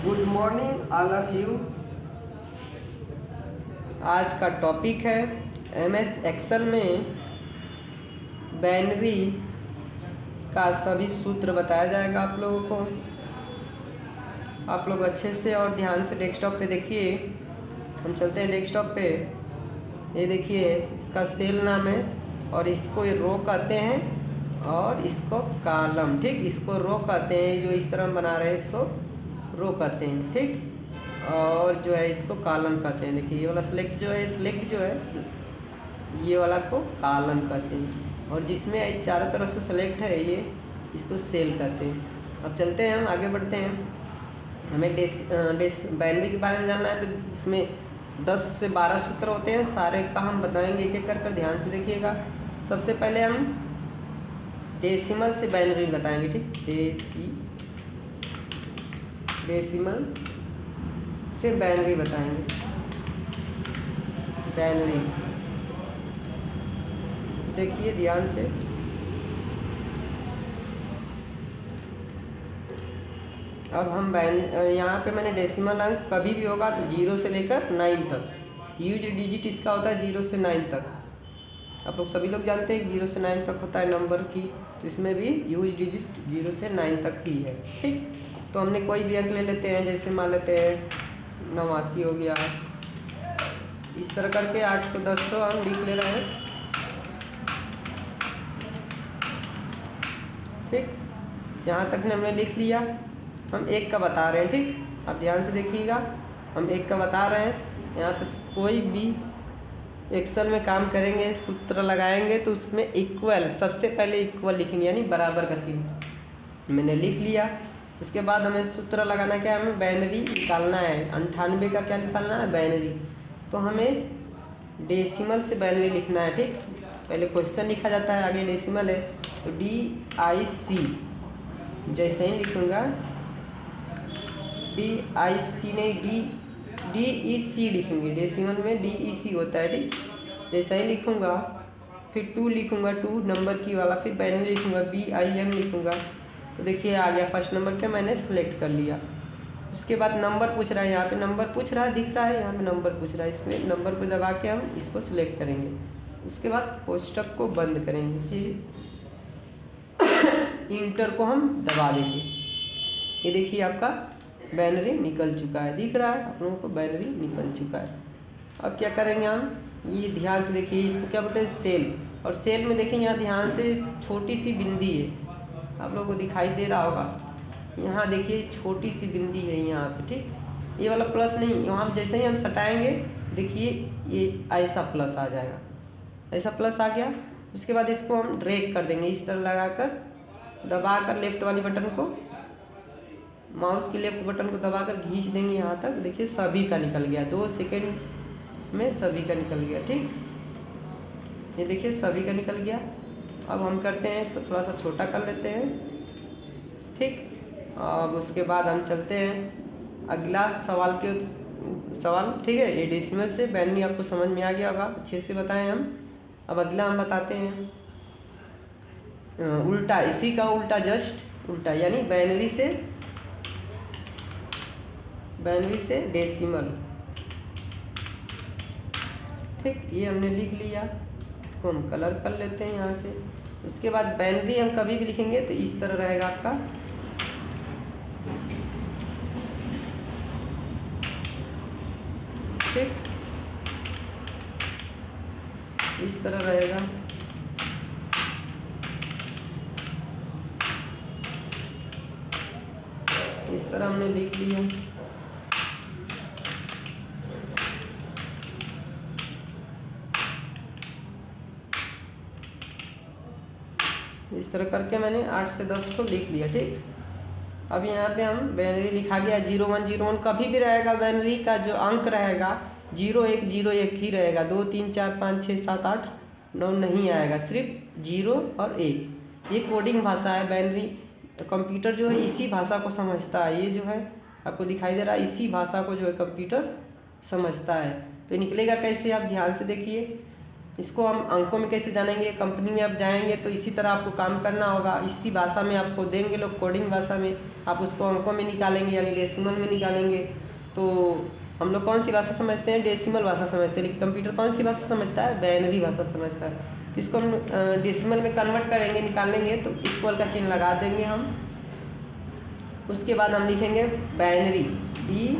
Good morning all of you. आज का topic है एमएस एक्सेल में बाइनरी का सभी सूत्र बताया जाएगा आप लोगों को। आप लोग अच्छे से और ध्यान से डेस्कटॉप पे देखिए। हम चलते हैं डेस्कटॉप पे। ये देखिए, इसका सेल नाम है और इसको ये रो कहते हैं और इसको कॉलम। ठीक, इसको रो कहते हैं। जो इस तरह हम बना रहे हैं इसको रो कहते हैं। ठीक, और जो है इसको कॉलम कहते हैं। देखिए ये वाला सिलेक्ट जो है ये वाला को कॉलम कहते हैं और जिसमें चारों तरफ से सेलेक्ट है ये इसको सेल कहते हैं। अब चलते हैं, हम आगे बढ़ते हैं। हमें बाइनरी के बारे में जानना है तो इसमें 10 से 12 सूत्र होते हैं। सारे का हम बताएंगे एक एक कर ध्यान से देखिएगा। सबसे पहले हम डेसिमल से बाइनरी बताएंगे। ठीक, डेसिमल से बाइनरी बताएंगे। बाइनरी देखिए ध्यान से। अब हम यहाँ पे मैंने डेसिमल अंक कभी भी होगा तो 0 से लेकर 9 तक। यूज डिजिट इसका होता है 0 से 9 तक। आप लोग सभी लोग जानते हैं 0 से 9 तक होता है नंबर की, तो इसमें भी यूज डिजिट 0 से 9 तक ही है। ठीक, तो हमने कोई भी अंक ले लेते हैं, जैसे मान लेते हैं 89 हो गया। इस तरह करके 8 को 10 को हम लिख ले रहे हैं। ठीक, यहाँ तक ने हमने लिख लिया। हम एक का बता रहे हैं। ठीक, अब ध्यान से देखिएगा, हम एक का बता रहे हैं। यहाँ पे कोई भी एक्सेल में काम करेंगे, सूत्र लगाएंगे तो उसमें इक्वल, सबसे पहले इक्वल लिखेंगे, यानी बराबर का चिन्ह मैंने लिख लिया। उसके बाद हमें सूत्र लगाना क्या है, हमें बाइनरी निकालना है। 98 का क्या निकालना है, बाइनरी। तो हमें डेसिमल से बाइनरी लिखना है। ठीक, पहले क्वेश्चन लिखा जाता है, आगे डेसिमल है तो DIC जैसे ही लिखूँगा, DIC नहीं DEC लिखेंगे। डेसिमल में DEC होता है। ठीक, जैसा ही लिखूँगा फिर 2 लिखूँगा, 2 नंबर की वाला, फिर बाइनरी लिखूँगा, BIN लिखूँगा। तो देखिए आ गया, फर्स्ट नंबर पे मैंने सेलेक्ट कर लिया। उसके बाद नंबर पूछ रहा है, यहाँ पे नंबर पूछ रहा है, दिख रहा है यहाँ पे नंबर पूछ रहा है। इसमें नंबर पे दबा के हम इसको सिलेक्ट करेंगे। उसके बाद कोष्टक को बंद करेंगे, फिर इंटर को हम दबा देंगे। ये देखिए आपका बाइनरी निकल चुका है, दिख रहा है आप लोगों को, बाइनरी निकल चुका है। अब क्या करेंगे हम, ये ध्यान से देखिए, इसको क्या बोलते हैं, सेल। और सेल में देखिए यहाँ ध्यान से छोटी सी बिंदी है, आप लोगों को दिखाई दे रहा होगा। यहाँ देखिए छोटी सी बिंदी है यहाँ पे। ठीक, ये वाला प्लस नहीं, यहाँ जैसे ही हम सटाएंगे देखिए ये ऐसा प्लस आ जाएगा, ऐसा प्लस आ गया। उसके बाद इसको हम ड्रैग कर देंगे, इस तरह लगाकर दबाकर लेफ्ट वाली बटन को, माउस के लेफ्ट बटन को दबाकर खींच देंगे यहाँ तक। देखिए सभी का निकल गया, 2 सेकेंड में सभी का निकल गया। ठीक, ये देखिए सभी का निकल गया। अब हम करते हैं, इसको थोड़ा सा छोटा कर लेते हैं। ठीक, अब उसके बाद हम चलते हैं अगला सवाल। ठीक है, ये डेसिमल से बाइनरी आपको समझ में आ गया होगा, अच्छे से बताएं हम। अब अगला हम बताते हैं उल्टा, इसी का उल्टा, जस्ट उल्टा, यानी बाइनरी से डेसिमल। ठीक, ये हमने लिख लिया, इसको हम कलर कर लेते हैं यहाँ से। उसके बाद बाइनरी हम कभी भी लिखेंगे तो इस तरह रहेगा आपका। ठीक, इस तरह रहेगा। इस तरह हमने लिख लिया। इस तरह करके मैंने 8 से 10 को लिख लिया। ठीक, अब यहाँ पे हम बाइनरी लिखा गया 0101 कभी भी रहेगा। बाइनरी का जो अंक रहेगा 0101 ही रहेगा, 2 3 4 5 6 7 8 9 नहीं आएगा, सिर्फ 0 और 1। ये कोडिंग भाषा है बाइनरी। कंप्यूटर जो है इसी भाषा को समझता है। ये जो है आपको दिखाई दे रहा है, इसी भाषा को जो है कंप्यूटर समझता है। तो निकलेगा कैसे, आप ध्यान से देखिए। इसको हम अंकों में कैसे जानेंगे, कंपनी में आप जाएंगे तो इसी तरह आपको काम करना होगा, इसी भाषा में आपको देंगे लोग, कोडिंग भाषा में। आप उसको अंकों में निकालेंगे यानी डेसिमल में निकालेंगे तो हम लोग कौन सी भाषा समझते हैं, डेसिमल भाषा समझते हैं। लेकिन कंप्यूटर कौन सी भाषा समझता है, बाइनरी भाषा समझता है। तो इसको हम डेसिमल में कन्वर्ट करेंगे, निकालेंगे तो इक्वल का चिन्ह लगा देंगे हम। उसके बाद हम लिखेंगे बाइनरी, BIN।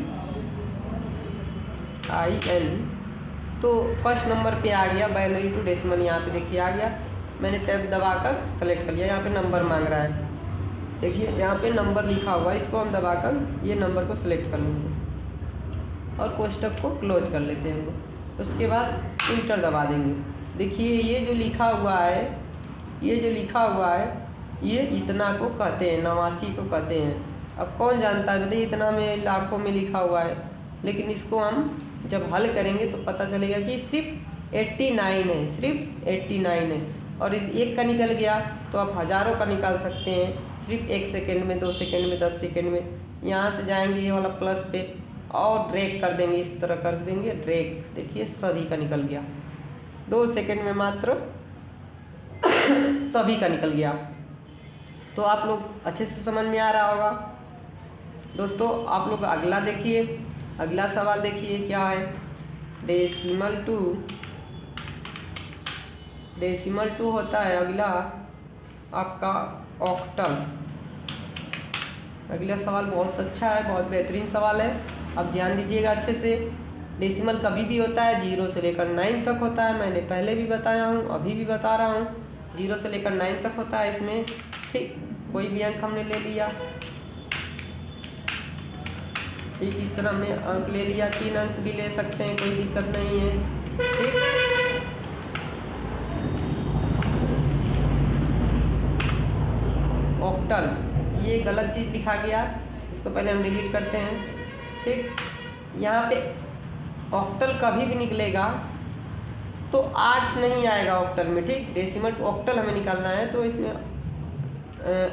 तो फर्स्ट नंबर पे आ गया बाइनरी टू डेसिमल, यहाँ पे देखिए आ गया। मैंने टैब दबाकर सेलेक्ट कर लिया, यहाँ पे नंबर मांग रहा है, देखिए यहाँ पे नंबर लिखा हुआ है, इसको हम दबाकर ये नंबर को सिलेक्ट कर लेंगे और कोष्टक को क्लोज कर लेते हैं। उसके बाद इंटर दबा देंगे। देखिए ये जो लिखा हुआ है, ये जो लिखा हुआ है ये इतना को कहते हैं, 89 को कहते हैं। अब कौन जानता है, बताइए इतना में लाखों में लिखा हुआ है, लेकिन इसको हम जब हल करेंगे तो पता चलेगा कि सिर्फ 89 है, सिर्फ 89 है। और इस एक का निकल गया तो आप हज़ारों का निकाल सकते हैं, सिर्फ 1 सेकेंड में, 2 सेकेंड में, 10 सेकेंड में। यहाँ से जाएंगे ये वाला प्लस पे और ड्रैग कर देंगे, इस तरह कर देंगे ड्रैग, देखिए सभी का निकल गया 2 सेकेंड में मात्र सभी का निकल गया। तो आप लोग अच्छे से समझ में आ रहा होगा। दोस्तों आप लोग अगला देखिए, अगला सवाल देखिए क्या है। डेसिमल टू होता है अगला आपका ऑक्टल। अगला सवाल बहुत अच्छा है, बहुत बेहतरीन सवाल है, अब ध्यान दीजिएगा अच्छे से। डेसिमल कभी भी होता है 0 से लेकर 9 तक होता है, मैंने पहले भी बताया हूँ, अभी भी बता रहा हूँ। 0 से लेकर 9 तक होता है इसमें, ठीक। कोई भी अंक हमने ले लिया, ठीक, इस तरह हमने अंक ले लिया, 3 अंक भी ले सकते हैं, कोई दिक्कत नहीं है, ठीक। ऑक्टल, ये गलत चीज़ लिखा गया, इसको पहले हम डिलीट करते हैं, ठीक। यहाँ पे ऑक्टल कभी भी निकलेगा तो 8 नहीं आएगा ऑक्टल में, ठीक। डेसिमल टू ऑक्टल हमें निकालना है तो इसमें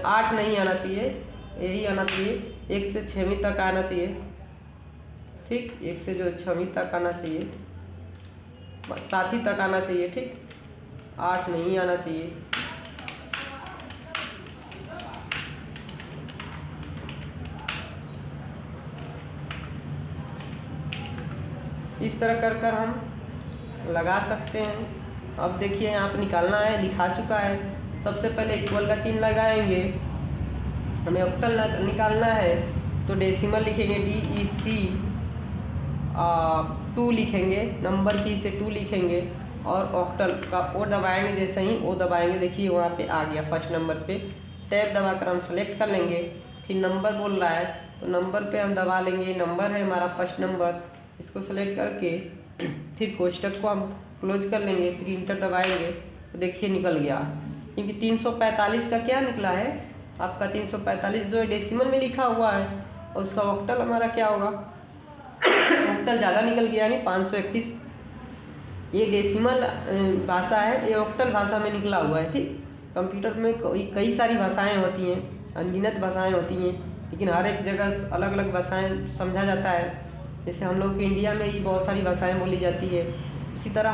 8 नहीं आना चाहिए, यही आना चाहिए, 1 से 6वीं तक आना चाहिए, ठीक। 1 से जो 6वीं तक आना चाहिए, 7वीं तक आना चाहिए, ठीक। 8 नहीं आना चाहिए। इस तरह कर कर हम लगा सकते हैं। अब देखिए यहाँ पर निकालना है, लिखा चुका है। सबसे पहले इक्वल का चिन्ह लगाएंगे, हमें ऑक्टल निकालना है तो डेसिमल लिखेंगे, DEC 2 लिखेंगे, नंबर की से 2 लिखेंगे और ऑक्टल का ओ दबाएंगे। जैसे ही ओ दबाएंगे देखिए वहाँ पे आ गया फर्स्ट नंबर पे। टैब दबाकर हम सेलेक्ट कर लेंगे, फिर नंबर बोल रहा है तो नंबर पे हम दबा लेंगे, नंबर है हमारा फर्स्ट नंबर, इसको सेलेक्ट करके फिर कोष्टक को हम क्लोज कर लेंगे, फिर इंटर दबाएंगे तो देखिए निकल गया। क्योंकि 345 का क्या निकला है आपका, 345 जो है डेसिमल में लिखा हुआ है और उसका ऑक्टल हमारा क्या होगा, ऑक्टल ज़्यादा निकल गया यानी 531। ये डेसिमल भाषा है, ये ऑक्टल भाषा में निकला हुआ है, ठीक। कंप्यूटर में कई सारी भाषाएं होती हैं, अनगिनत भाषाएं होती हैं, लेकिन हर एक जगह अलग अलग भाषाएं समझा जाता है। जैसे हम लोग इंडिया में ही बहुत सारी भाषाएं बोली जाती है, उसी तरह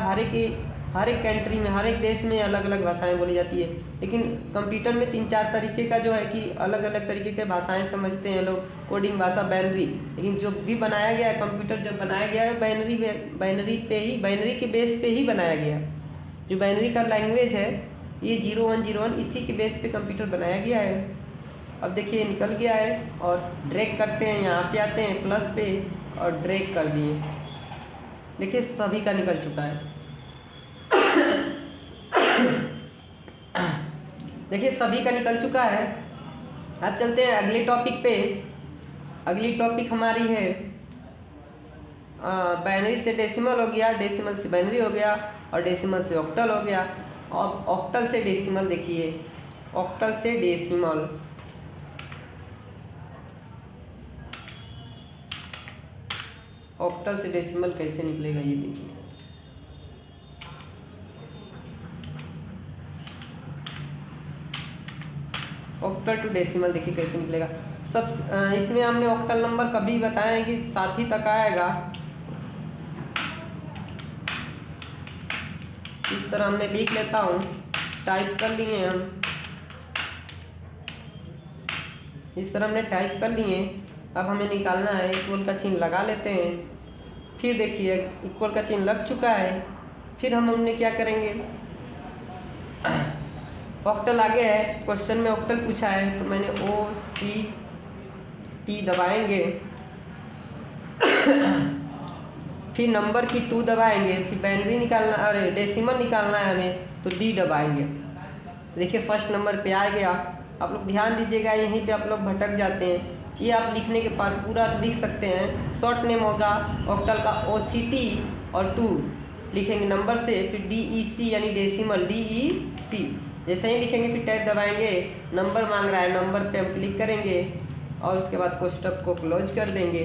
हर एक कंट्री में, हर एक देश में अलग अलग भाषाएं बोली जाती है। लेकिन कंप्यूटर में 3-4 तरीके का जो है कि अलग अलग तरीके के भाषाएं समझते हैं लोग, कोडिंग भाषा, बाइनरी। लेकिन जो भी बनाया गया है कंप्यूटर, जब बनाया गया है बाइनरी के बेस पे ही बनाया गया। जो बाइनरी का लैंग्वेज है ये 0101, इसी के बेस पे कंप्यूटर बनाया गया है। अब देखिए निकल गया है और ड्रैग करते हैं, यहाँ पे आते हैं प्लस पे और ड्रैग कर दिए, देखिए सभी का निकल चुका है। देखिए सभी का निकल चुका है। अब चलते हैं अगले टॉपिक पे। अगली टॉपिक हमारी है बाइनरी से डेसिमल हो गया, डेसिमल से बाइनरी हो गया और डेसिमल से ऑक्टल हो गया। और ऑक्टल से डेसिमल देखिए, ऑक्टल से डेसिमल, ऑक्टल से डेसिमल कैसे निकलेगा ये देखिए। ऑक्टल टू डेसिमल देखिए कैसे निकलेगा। सब इसमें हमने ऑक्टल नंबर कभी बताया है कि 7 ही तक आएगा। इस तरह हमने लिख लेता हूँ, टाइप कर लिए हम इस तरह हमने टाइप कर लिए। अब हमें निकालना है, इक्वल का चिन्ह लगा लेते हैं। फिर देखिए इक्वल का चिन्ह लग चुका है। फिर हमने क्या करेंगे, ऑक्टल आगे है, क्वेश्चन में ऑक्टल पूछा है तो मैंने OCT दबाएंगे। फिर नंबर की 2 दबाएंगे। फिर बाइनरी निकालना, अरे डेसिमल निकालना है हमें, तो D दबाएंगे। देखिए फर्स्ट नंबर पे आ गया। आप लोग ध्यान दीजिएगा, यहीं पे आप लोग भटक जाते हैं। ये आप लिखने के बाद पूरा लिख सकते हैं। शॉर्ट नेम होगा ऑक्टल का OCT और 2 लिखेंगे नंबर से, फिर DEC यानी डेसिमल DEC जैसे ही लिखेंगे फिर टैब दबाएंगे। नंबर मांग रहा है, नंबर पे हम क्लिक करेंगे और उसके बाद कोष्टक को क्लोज कर देंगे।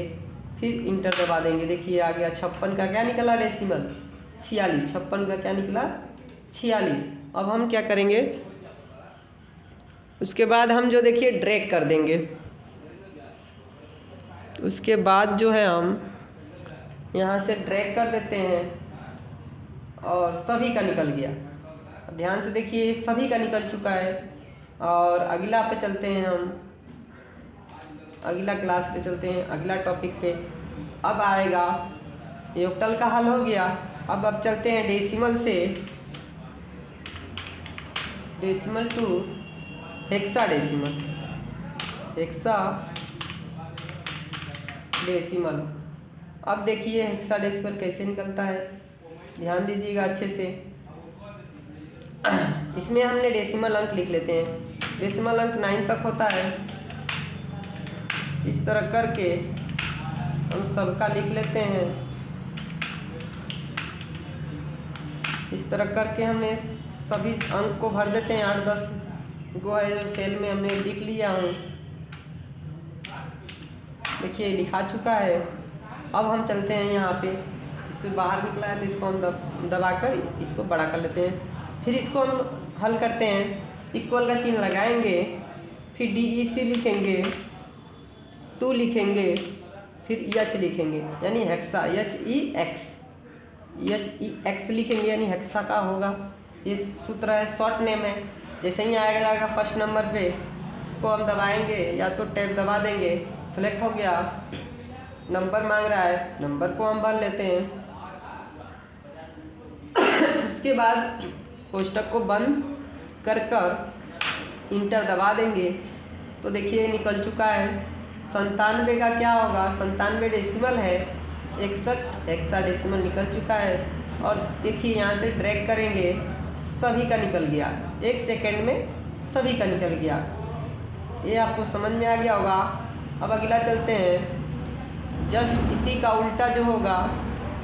फिर इंटर दबा देंगे। देखिए आ गया 56 का क्या निकला डेसिमल 46, 56 का क्या निकला 46। अब हम क्या करेंगे, उसके बाद हम जो देखिए ड्रैग कर देंगे। उसके बाद जो है हम यहाँ से ड्रैग कर देते हैं और सभी का निकल गया। ध्यान से देखिए सभी का निकल चुका है। और अगला पे चलते हैं, हम अगला क्लास पे चलते हैं, अगला टॉपिक पे। अब आएगा ये ऑक्टल का हल हो गया। अब चलते हैं डेसिमल से, डेसिमल टू हेक्साडेसिमल, हेक्साडेसिमल। अब देखिए हेक्साडेसिमल कैसे निकलता है, ध्यान दीजिएगा अच्छे से। इसमें हमने डेसिमल अंक लिख लेते हैं। डेसिमल अंक 9 तक होता है। इस तरह करके हम सबका लिख लेते हैं। इस तरह करके हमने सभी अंक को भर देते हैं। 8-10 गो है जो सेल में हमने लिख लिया हूँ। देखिए लिखा चुका है। अब हम चलते हैं यहाँ पे, इससे बाहर निकला है तो इसको हम दबाकर इसको बड़ा कर लेते हैं। फिर इसको हम हल करते हैं। इक्वल का चिन्ह लगाएंगे, फिर DEC लिखेंगे, 2 लिखेंगे, फिर H लिखेंगे यानी हेक्सा, HEX लिखेंगे यानी हेक्सा का होगा। ये सूत्र है, शॉर्ट नेम है। जैसे ही आएगा जाएगा फर्स्ट नंबर पे, इसको हम दबाएंगे या तो टैब दबा देंगे। सेलेक्ट हो गया, नंबर मांग रहा है, नंबर को हम भर लेते हैं। उसके बाद कोष्टक को बंद कर इंटर दबा देंगे तो देखिए निकल चुका है। 97 का क्या होगा, 97 डेसिमल है, 61 हेक्साडेसिमल निकल चुका है। और देखिए यहाँ से ड्रैग करेंगे, सभी का निकल गया, 1 सेकेंड में सभी का निकल गया। ये आपको समझ में आ गया होगा। अब अगला चलते हैं, जस्ट इसी का उल्टा जो होगा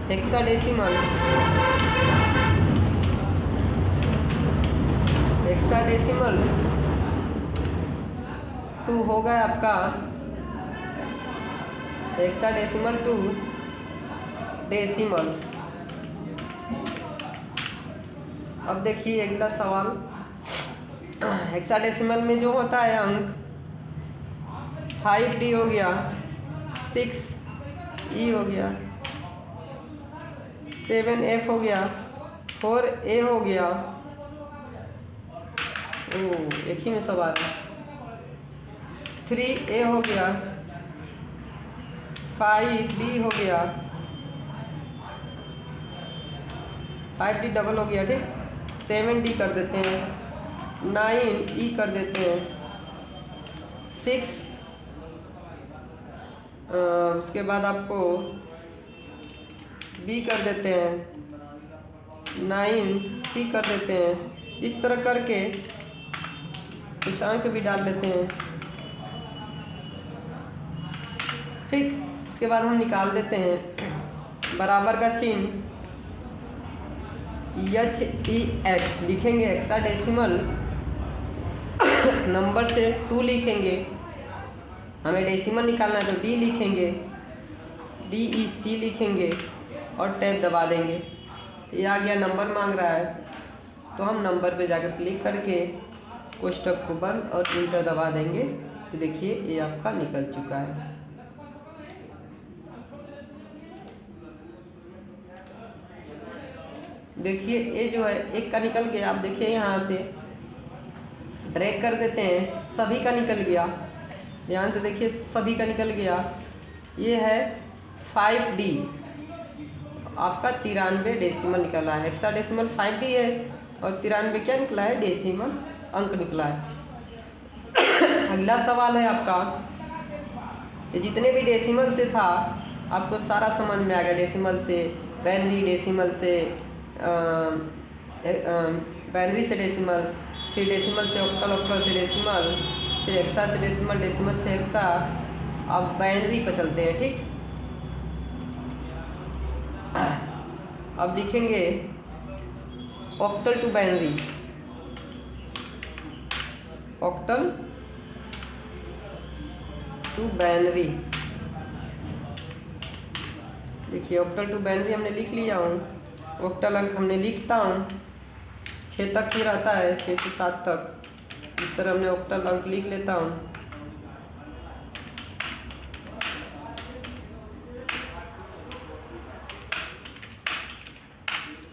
हेक्साडेसिमल, हेक्साडेसिमल 2 होगा आपका, हेक्साडेसिमल 2 डेसिमल। अब देखिए अगला सवाल, हेक्साडेसिमल में जो होता है अंक 5D हो गया, 6E हो गया, 7F हो गया, 4A हो गया। एक ही में सवाल, 3A हो गया, 5D हो गया, 5D डबल हो गया, ठीक। 7D कर देते हैं, 9E कर देते हैं, 6 उसके बाद आपको B कर देते हैं, 9C कर देते हैं। इस तरह करके कुछ अंक भी डाल लेते हैं, ठीक। उसके बाद हम निकाल देते हैं बराबर का चिन्ह, HEX लिखेंगे हेक्साडेसिमल, नंबर से 2 लिखेंगे, हमें डेसिमल निकालना है तो D लिखेंगे, DEC लिखेंगे और टैब दबा देंगे। ये आ गया, नंबर मांग रहा है तो हम नंबर पे जाकर क्लिक करके कोष्टक को बंद और इंटर दबा देंगे तो देखिए ये आपका निकल चुका है। देखिए ये जो है एक का निकल गया। आप देखिए यहाँ से ड्रैग कर देते हैं, सभी का निकल गया। ध्यान से देखिए, सभी का निकल गया। ये है 5D, आपका 93 डेसिमल निकला है। हेक्साडेसिमल 5D है और 93 क्या निकला है? डेसिमल अंक निकला है। अगला सवाल है आपका, ये जितने भी डेसिमल से था आपको सारा समझ में आ गया। डेसिमल से बाइनरी, डेसिमल से बाइनरी से डेसिमल, फिर डेसिमल से ऑक्टल, ऑक्टल से डेसिमल, फिर हेक्सा से डेसिमल, डेसिमल से हेक्सा। अब बाइनरी पर चलते हैं। ठीक, अब लिखेंगे octal to binary, octal to binary. देखिए ऑक्टल टू बाइनरी हमने लिख लिया हूँ। ऑक्टल अंक हमने लिखता हूँ 6 तक ही रहता है, 6 से 7 तक। इस तरह हमने ऑक्टल अंक लिख लेता हूँ।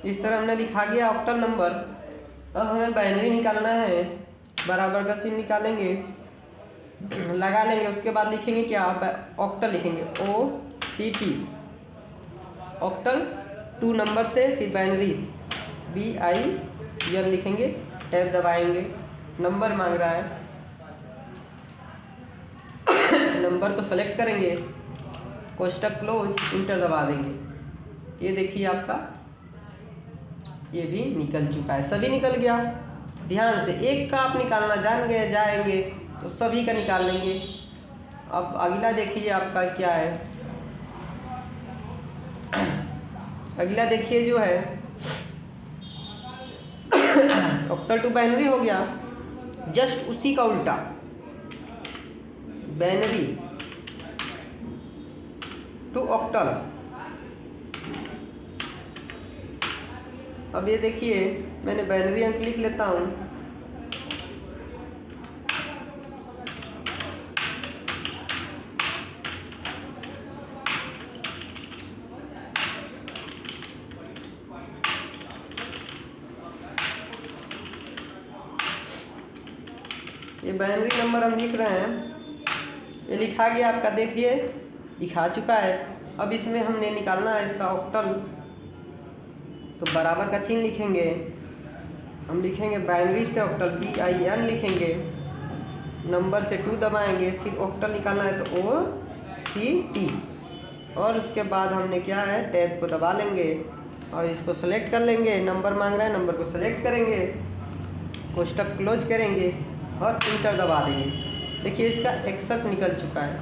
इस तरह हमने लिखा गया ऑक्टल नंबर। अब हमें बाइनरी निकालना है। बराबर का चिन्ह निकालेंगे, लगा लेंगे। उसके बाद लिखेंगे क्या? ऑक्टल लिखेंगे, OCT, ऑक्टल 2 नंबर से, फिर बाइनरी BIN लिखेंगे। टैब दबाएंगे, नंबर मांग रहा है, नंबर को सेलेक्ट करेंगे, कोष्टक क्लोज, इंटर दबा देंगे। ये देखिए आपका ये भी निकल चुका है, सभी निकल गया। ध्यान से, एक का आप निकालना जान गए जाएंगे तो सभी का निकाल लेंगे। अब अगला देखिए आपका क्या है। अगला देखिए जो है ऑक्टल टू बाइनरी हो गया, जस्ट उसी का उल्टा बाइनरी टू ऑक्टल। अब ये देखिए मैंने बाइनरी अंक लिख लेता हूँ। ये बाइनरी नंबर हम लिख रहे हैं, ये लिखा गया आपका, देखिए लिखा चुका है। अब इसमें हमने निकालना है इसका ऑक्टल, तो बराबर का चिन्ह लिखेंगे। हम लिखेंगे बाइनरी से ऑक्टल BIN लिखेंगे, नंबर से 2 दबाएंगे, फिर ऑक्टल निकालना है तो OCT। और उसके बाद हमने क्या है, टैब को दबा लेंगे और इसको सेलेक्ट कर लेंगे। नंबर मांग रहा है, नंबर को सेलेक्ट करेंगे, कोष्टक क्लोज करेंगे और इंटर दबा देंगे। देखिए इसका 61 निकल चुका है,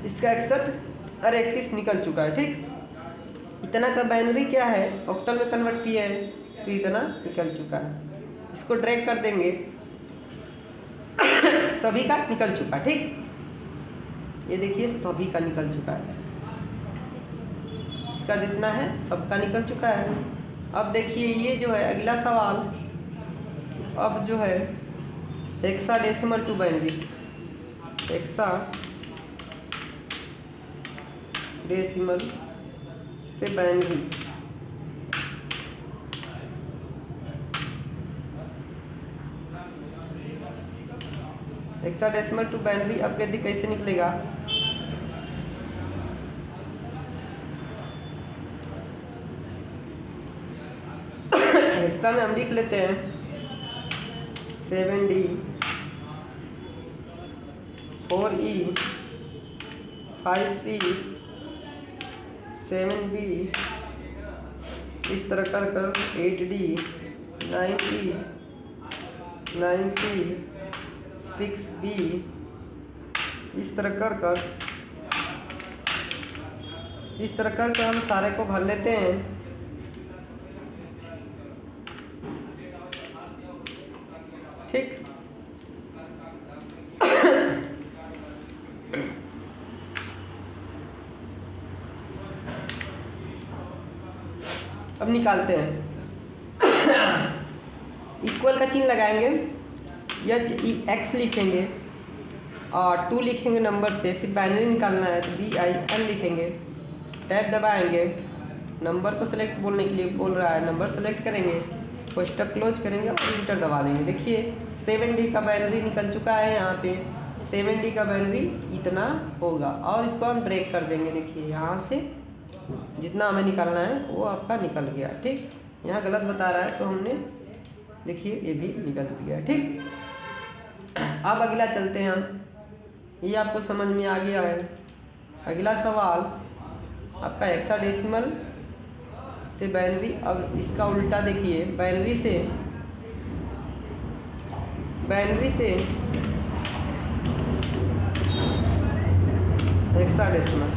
इसका 61 और 31 निकल चुका है। ठीक, इतना का बाइनरी क्या है ऑक्टल में कन्वर्ट किया है तो इतना निकल चुका है। इसको ड्रैग कर देंगे, सभी का निकल चुका। ठीक, ये देखिए सभी का निकल चुका है, इसका जितना है सबका निकल चुका है। अब देखिए ये जो है अगला सवाल, अब जो है हेक्साडेसिमल टू बाइनरी, हेक्साडेसिमल से बाइनरी। हेक्साडेसिमल टू बाइनरी अब कहते कैसे निकलेगा? हेक्सा में हम लिख लेते हैं 7D, 4E, 5C, 7B, इस तरह कर 8D, 9E, 9C, 6B, इस तरह कर हम सारे को भर लेते हैं। ठीक, अब निकालते हैं। इक्वल का चिन्ह लगाएंगे, X लिखेंगे और 2 लिखेंगे नंबर से, फिर बाइनरी निकालना है तो BIN लिखेंगे। टैब दबाएंगे, नंबर को सेलेक्ट बोलने के लिए बोल रहा है, नंबर सेलेक्ट करेंगे, कोष्टक क्लोज करेंगे और इंटर दबा देंगे। देखिए 7D का बाइनरी निकल चुका है। यहाँ पे 7D का बाइनरी इतना होगा और इसको हम ब्रेक कर देंगे। देखिए यहाँ से जितना हमें निकालना है वो आपका निकल गया। ठीक, यहाँ गलत बता रहा है तो हमने देखिए ये भी निकल गया। ठीक, अब अगला चलते हैं हम। ये आपको समझ में आ गया है। अगला सवाल आपका हेक्साडेसिमल से बाइनरी। अब इसका उल्टा देखिए, बाइनरी से हेक्साडेसिमल।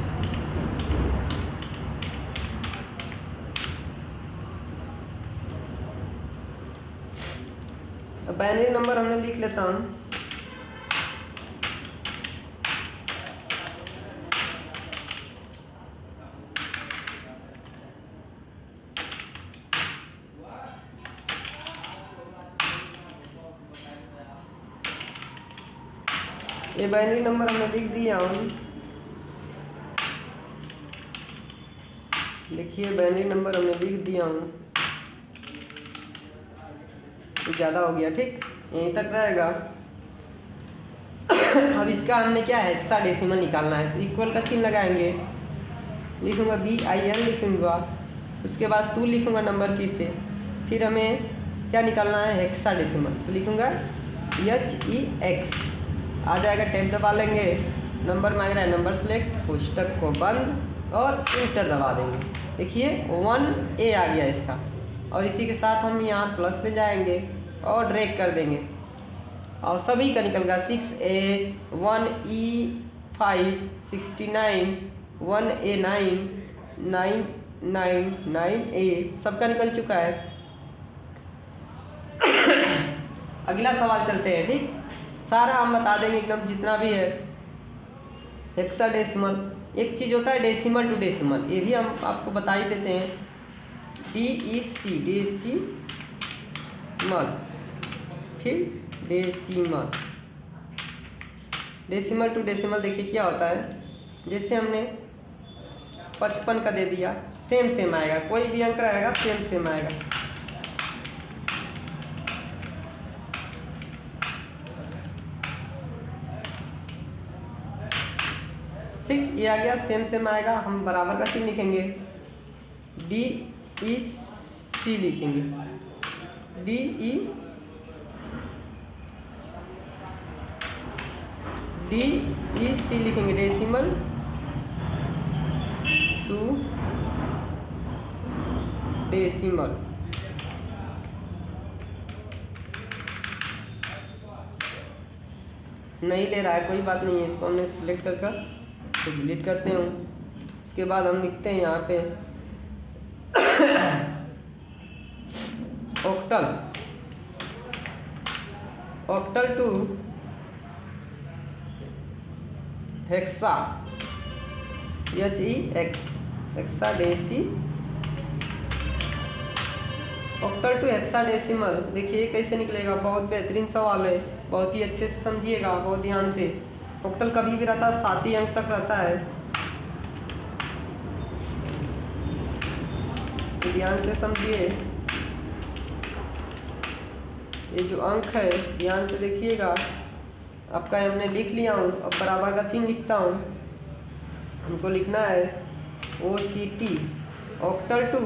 बाइनरी नंबर हमने लिख लेता हूँ। ये बाइनरी नंबर हमने लिख दिया हूँ। देखिए बाइनरी नंबर हमने लिख दिया हूँ। ज़्यादा हो गया। ठीक, यहीं तक रहेगा। अब इसका हमने क्या है, हेक्साडेसिमल निकालना है तो इक्वल का चिन्ह लगाएंगे। लिखूंगा BIN लिखूंगा, उसके बाद 2 लिखूंगा नंबर की से। फिर हमें क्या निकालना है, हेक्साडेसिमल, तो लिखूंगा HEX। आ जाएगा, टैब दबा लेंगे। नंबर मांग रहा है, नंबर सेलेक्ट, कोष्टक को बंद और इंटर दबा देंगे। देखिए 1A आ गया इसका। और इसी के साथ हम यहाँ प्लस में जाएंगे और ड्रैग कर देंगे और सभी का निकल गया। 6A 1E5 69 1A9 999A सबका निकल चुका है। अगला सवाल चलते हैं। ठीक, सारा हम बता देंगे एकदम जितना भी है। हेक्साडेसिमल, एक चीज़ होता है डेसिमल टू डेसिमल, ये भी हम आपको बता ही देते हैं। DEC डेसिमल, फिर डेसिमल। डेसिमल टू डेसिमल देखिए क्या होता है, जैसे हमने 55 का दे दिया, सेम आएगा। कोई भी अंक रहेगा सेम आएगा। ठीक, ये आ गया, सेम आएगा। हम बराबर का चिन्ह लिखेंगे, DEC लिखेंगे। DEC लिखेंगे, डेसिमल टू डेसिमल। नहीं ले रहा है, कोई बात नहीं है, इसको हमने सिलेक्ट कर तो डिलीट करते हैं। उसके बाद हम लिखते हैं यहाँ पे ऑक्टल टू हेक्सा HEX हेक्साडेसी। ऑक्टल टू हेक्साडेसिमल देखिए कैसे निकलेगा। बहुत बेहतरीन सवाल है, बहुत ही अच्छे से समझिएगा, बहुत ध्यान से। ऑक्टल कभी भी रहता है 7 ही अंक तक रहता है, तो ध्यान से समझिए। ये जो अंक है ध्यान से देखिएगा। आपका हमने लिख लिया हूँ। अब बराबर का चिन्ह लिखता हूँ। हमको लिखना है OCT, ऑक्टल टू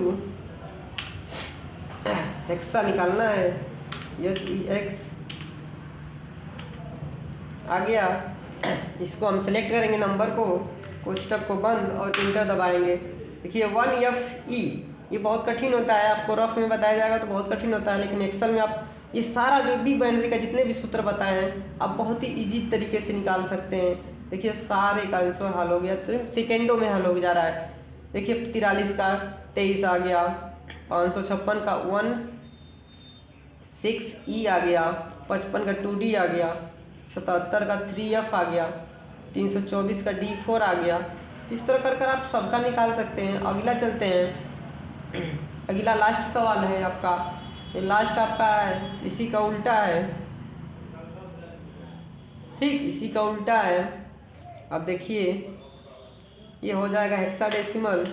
हेक्सा निकालना है, HEX आ गया। इसको हम सेलेक्ट करेंगे नंबर को, कोष्टक को बंद और इंटर दबाएंगे। देखिए 1FE, ये बहुत कठिन होता है, आपको रफ में बताया जाएगा तो बहुत कठिन होता है, लेकिन एक्सेल में आप ये सारा जो भी बाइनरी का जितने भी सूत्र बताए हैं आप बहुत ही इजी तरीके से निकाल सकते हैं। देखिए सारे का आंसर हल हो गया, तो सेकेंडों में हल हो जा रहा है। देखिए 43 का 23 आ गया, 556 का 16E आ गया, 55 का 2D आ गया, 77 का 3F आ गया, 324 का D4 आ गया। इस तरह कर आप सबका निकाल सकते हैं। अगला चलते हैं। अगला लास्ट सवाल है आपका, ये लास्ट आपका है, इसी का उल्टा है। ठीक, इसी का उल्टा है। अब देखिए ये हो जाएगा हेक्साडेसिमल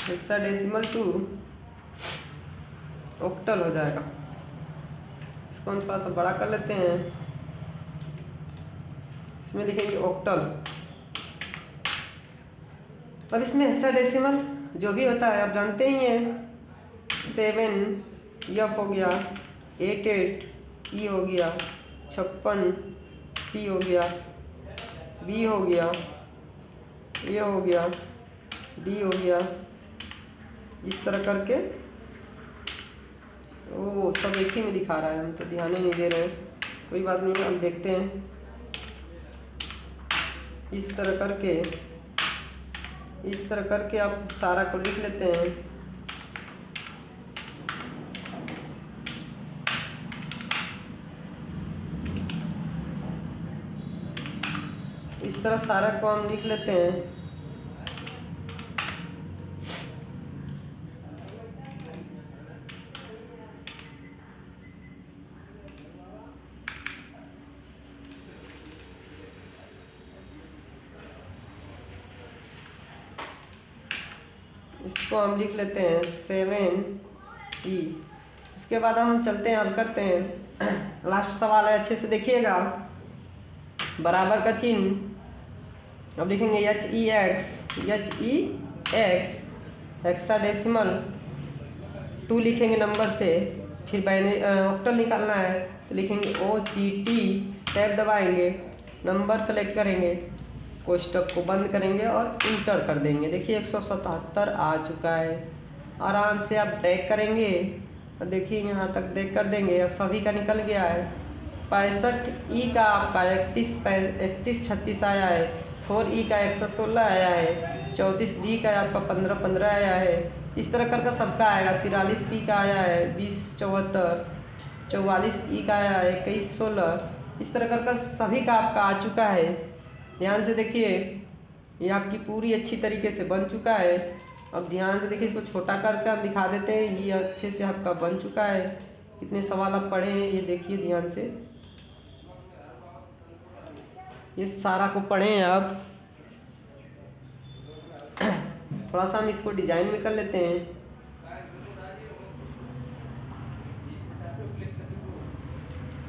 हेक्साडेसिमल टू ऑक्टल हो जाएगा। इसको हम थोड़ा सा बड़ा कर लेते हैं, इसमें लिखेंगे ऑक्टल। अब इसमें हेक्साडेसिमल जो भी होता है आप जानते ही हैं, 7 एफ हो गया, 88 ई हो गया, 56 सी हो गया, बी हो गया, ए हो गया, डी हो गया, इस तरह करके। ओ सब एक ही में दिखा रहा है, हम तो ध्यान ही नहीं दे रहे हैं, कोई बात नहीं, हम देखते हैं। इस तरह करके आप सारा को लिख लेते हैं। इस तरह सारा को हम लिख लेते हैं। इसको हम लिख लेते हैं 7E। उसके बाद हम चलते हैं, हल करते हैं। लास्ट सवाल है, अच्छे से देखिएगा। बराबर का चिन्ह अब लिखेंगे HEX हेक्साडेसिमल 2 लिखेंगे नंबर से, फिर ऑक्टल निकालना है तो लिखेंगे OCT, टैब दबाएंगे, नंबर सेलेक्ट करेंगे, कोष्टक को बंद करेंगे और इंटर कर देंगे। देखिए 177 आ चुका है। आराम से आप ब्रेक करेंगे और देखिए यहाँ तक ब्रेक कर देंगे। अब सभी का निकल गया है। 65E का आपका 3136 आया है, 4E का 116 आया है, 34D का आपका 1515 आया है। इस तरह करके सबका आएगा। 43C का आया है 2074, 44E का आया है 2116। इस तरह करके सभी का आपका आ चुका है। ध्यान से देखिए, ये आपकी पूरी अच्छी तरीके से बन चुका है। अब ध्यान से देखिए, इसको छोटा करके हम दिखा देते हैं। ये अच्छे से आपका बन चुका है। कितने सवाल आप पढ़े हैं ये देखिए ध्यान से, ये सारा को पढ़े हैं आप। थोड़ा सा हम इसको डिजाइन में कर लेते हैं।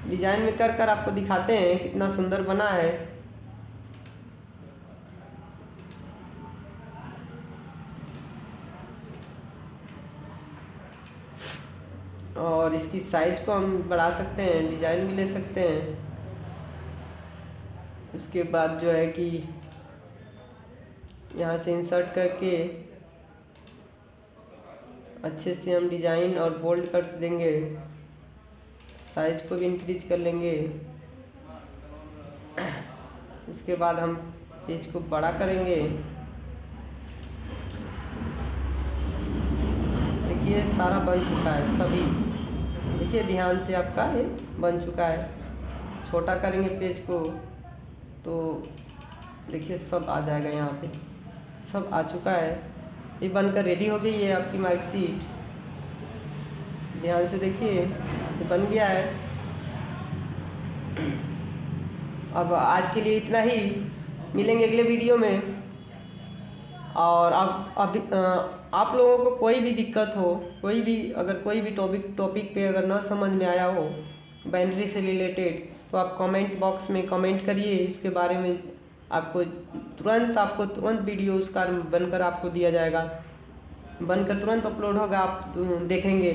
डिजाइन में कर आपको दिखाते हैं कितना सुंदर बना है। और इसकी साइज को हम बढ़ा सकते हैं, डिजाइन भी ले सकते हैं। उसके बाद जो है कि यहाँ से इंसर्ट करके अच्छे से हम डिजाइन और बोल्ड कर देंगे। साइज को भी इंक्रीज कर लेंगे। उसके बाद हम पेज को बड़ा करेंगे। देखिए सारा बन चुका है सभी। देखिए ध्यान से आपका ये बन चुका है। छोटा करेंगे पेज को तो देखिए सब आ जाएगा। यहाँ पे सब आ चुका है। ये बनकर रेडी हो गई है आपकी मार्कशीट। ध्यान से देखिए ये बन गया है। अब आज के लिए इतना ही, मिलेंगे अगले वीडियो में। और आप लोगों को कोई भी दिक्कत हो, अगर कोई भी टॉपिक पे अगर ना समझ में आया हो बाइनरी से रिलेटेड, तो आप कमेंट बॉक्स में कमेंट करिए। इसके बारे में आपको तुरंत वीडियो उसका बनकर आपको दिया जाएगा। बनकर तुरंत अपलोड होगा, आप देखेंगे,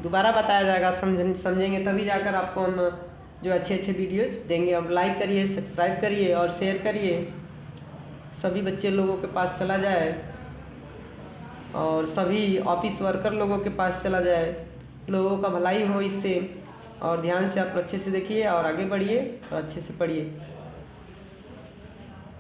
दोबारा बताया जाएगा, समझेंगे, तभी जाकर आपको हम जो अच्छे वीडियोज देंगे। अब लाइक करिए, सब्सक्राइब करिए और शेयर करिए, सभी बच्चे लोगों के पास चला जाए और सभी ऑफिस वर्कर लोगों के पास चला जाए, लोगों का भलाई हो इससे। और ध्यान से आप अच्छे से देखिए और आगे बढ़िए और अच्छे से पढ़िए।